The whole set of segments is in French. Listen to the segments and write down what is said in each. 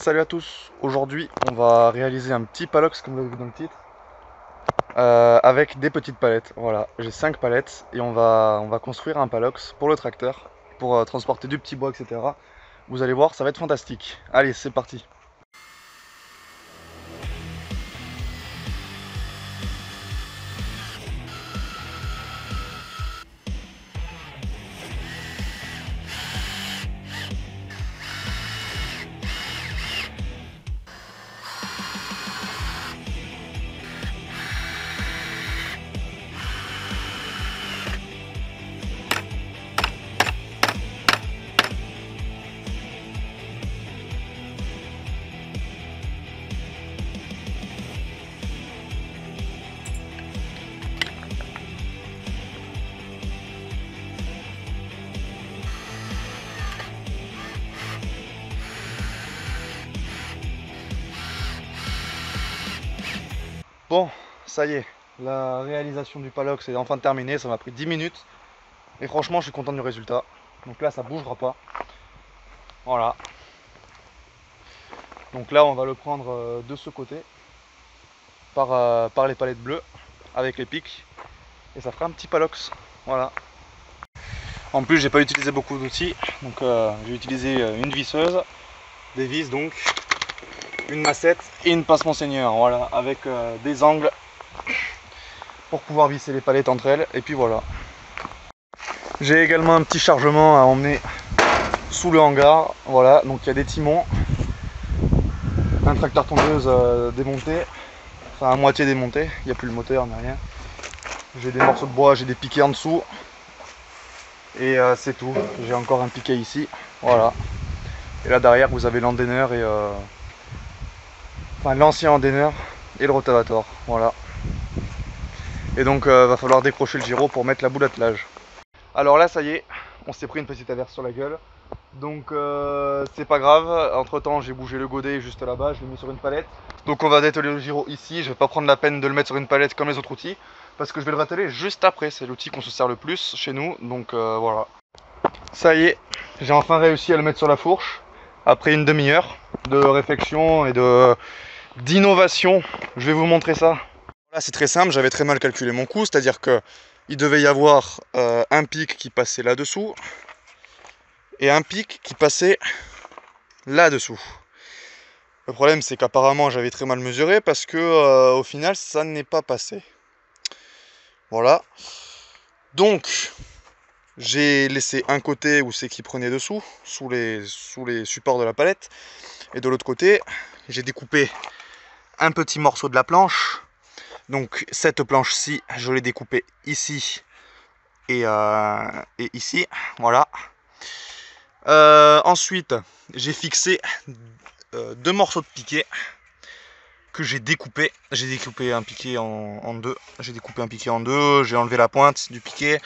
salut à tous. Aujourd'hui, on va réaliser un petit palox comme vous l'avez vu dans le titre, avec des petites palettes. Voilà, j'ai 5 palettes et on va construire un palox pour le tracteur, pour transporter du petit bois, etc. Vous allez voir, ça va être fantastique. Allez, c'est parti. Bon, ça y est, la réalisation du palox est enfin terminée, ça m'a pris 10 minutes. Et franchement, je suis content du résultat. Donc là, ça bougera pas. Voilà. Donc là, on va le prendre de ce côté, par les palettes bleues, avec les pics. Et ça fera un petit palox. Voilà. En plus, j'ai pas utilisé beaucoup d'outils. Donc j'ai utilisé une visseuse, des vis donc, une massette et une passe monseigneur. Voilà, avec des angles pour pouvoir visser les palettes entre elles. Et puis voilà. J'ai également un petit chargement à emmener sous le hangar. Voilà, donc il y a des timons, un tracteur tondeuse démonté, enfin à moitié démonté, il n'y a plus le moteur, ni rien. J'ai des morceaux de bois, j'ai des piquets en dessous. Et c'est tout. J'ai encore un piquet ici. Voilà. Et là derrière vous avez l'endaineur et enfin l'ancien endaineur et le rotavator. Voilà. Et donc va falloir décrocher le gyro pour mettre la boule d'attelage. Alors là ça y est, on s'est pris une petite averse sur la gueule. Donc c'est pas grave, entre temps j'ai bougé le godet juste là-bas, je l'ai mis sur une palette. Donc on va dételer le gyro ici, je vais pas prendre la peine de le mettre sur une palette comme les autres outils, parce que je vais le ratteler juste après, c'est l'outil qu'on se sert le plus chez nous, donc voilà. Ça y est, j'ai enfin réussi à le mettre sur la fourche, après une demi-heure de réflexion et d'innovation, je vais vous montrer ça. Là c'est très simple, j'avais très mal calculé mon coût, c'est-à-dire que il devait y avoir un pic qui passait là-dessous, et un pic qui passait là-dessous. Le problème c'est qu'apparemment j'avais très mal mesuré parce que au final ça n'est pas passé. Voilà. Donc j'ai laissé un côté où c'est qui prenait dessous, sous les supports de la palette. Et de l'autre côté, j'ai découpé un petit morceau de la planche. Donc cette planche-ci, je l'ai découpée ici et ici. Voilà. Ensuite, j'ai fixé deux morceaux de piquet que j'ai découpé. J'ai découpé un piquet en deux. J'ai découpé un piquet en deux. J'ai enlevé la pointe du piquet.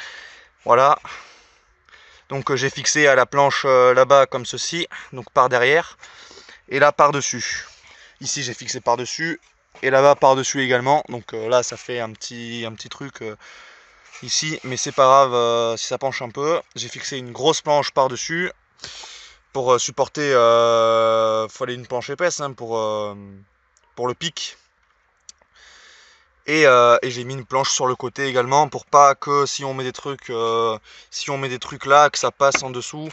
Voilà. Donc j'ai fixé à la planche là-bas comme ceci. Donc par derrière. Et là par dessus. Ici j'ai fixé par dessus. Et là-bas par dessus également. Donc là ça fait un petit truc ici. Mais c'est pas grave si ça penche un peu. J'ai fixé une grosse planche par dessus. Pour supporter, fallait une planche épaisse hein, pour le pic. Et j'ai mis une planche sur le côté également pour pas que si on met des trucs là, que ça passe en dessous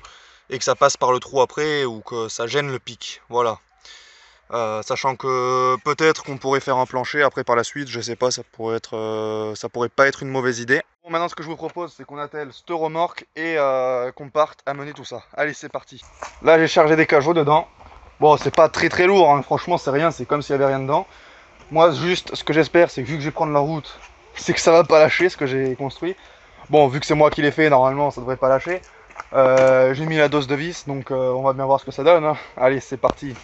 et que ça passe par le trou après ou que ça gêne le pic. Voilà. Sachant que peut-être qu'on pourrait faire un plancher après par la suite, je sais pas, ça pourrait pas être une mauvaise idée. Bon, maintenant ce que je vous propose c'est qu'on attelle cette remorque et qu'on parte à mener tout ça. Allez c'est parti. Là j'ai chargé des cajots dedans. Bon c'est pas très lourd, hein. Franchement c'est rien, c'est comme s'il y avait rien dedans. Moi juste ce que j'espère c'est que vu que je vais prendre la route, c'est que ça va pas lâcher ce que j'ai construit. Bon vu que c'est moi qui l'ai fait, normalement ça devrait pas lâcher. J'ai mis la dose de vis, donc on va bien voir ce que ça donne hein. Allez c'est parti.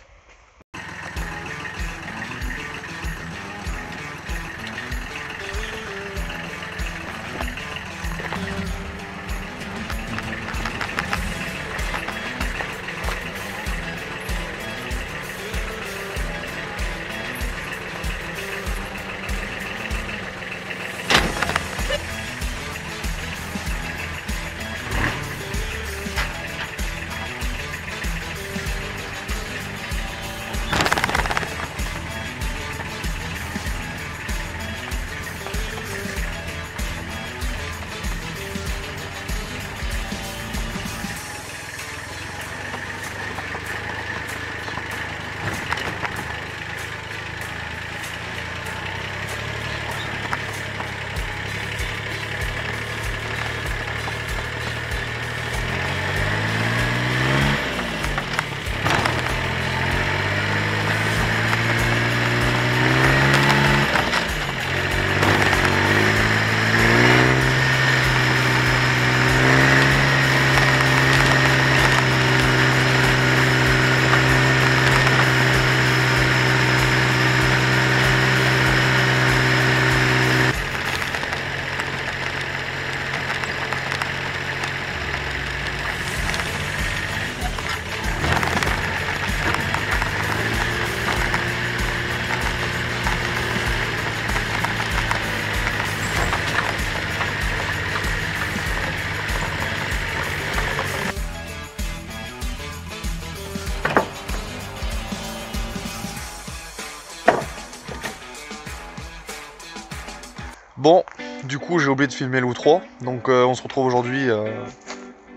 Bon, du coup j'ai oublié de filmer l'outro, donc on se retrouve aujourd'hui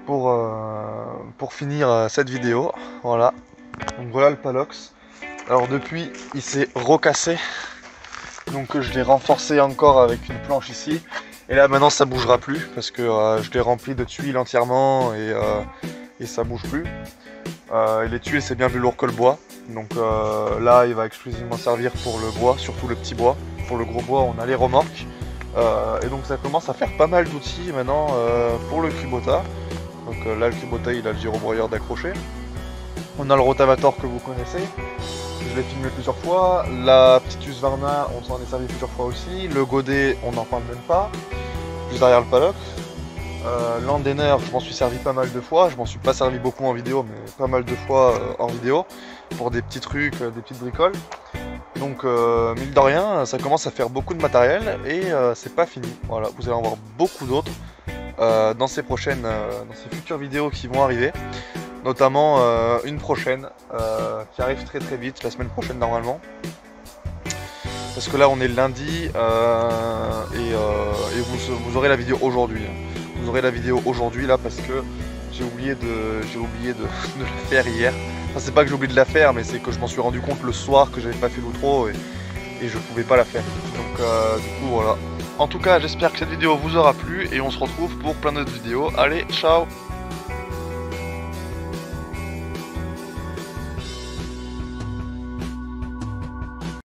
pour finir cette vidéo. Voilà, donc voilà le Palox. Alors depuis il s'est recassé, donc je l'ai renforcé encore avec une planche ici. Et là maintenant ça bougera plus parce que je l'ai rempli de tuiles entièrement et ça bouge plus. Et les tuiles c'est bien plus lourd que le bois, donc là il va exclusivement servir pour le bois, surtout le petit bois. Pour le gros bois on a les remorques. Et donc ça commence à faire pas mal d'outils maintenant pour le Kubota. Donc là le Kubota il a le gyrobroyeur d'accrocher. On a le rotavator que vous connaissez, je l'ai filmé plusieurs fois. La petite Husqvarna on s'en est servi plusieurs fois aussi. Le godet on n'en parle même pas, juste derrière le Palox. L'Andener je m'en suis servi pas mal de fois, je m'en suis pas servi beaucoup en vidéo mais pas mal de fois en vidéo pour des petits trucs, des petites bricoles. Donc mine de rien ça commence à faire beaucoup de matériel et c'est pas fini. Voilà, vous allez en voir beaucoup d'autres dans ces futures vidéos qui vont arriver, notamment une prochaine qui arrive très vite, la semaine prochaine normalement. Parce que là on est lundi et vous aurez la vidéo aujourd'hui. Vous aurez la vidéo aujourd'hui là parce que j'ai oublié de la faire hier. Enfin c'est pas que j'ai oublié de la faire mais c'est que je m'en suis rendu compte le soir que j'avais pas fait l'outro et je pouvais pas la faire. Donc du coup voilà. En tout cas j'espère que cette vidéo vous aura plu et on se retrouve pour plein d'autres vidéos. Allez, ciao!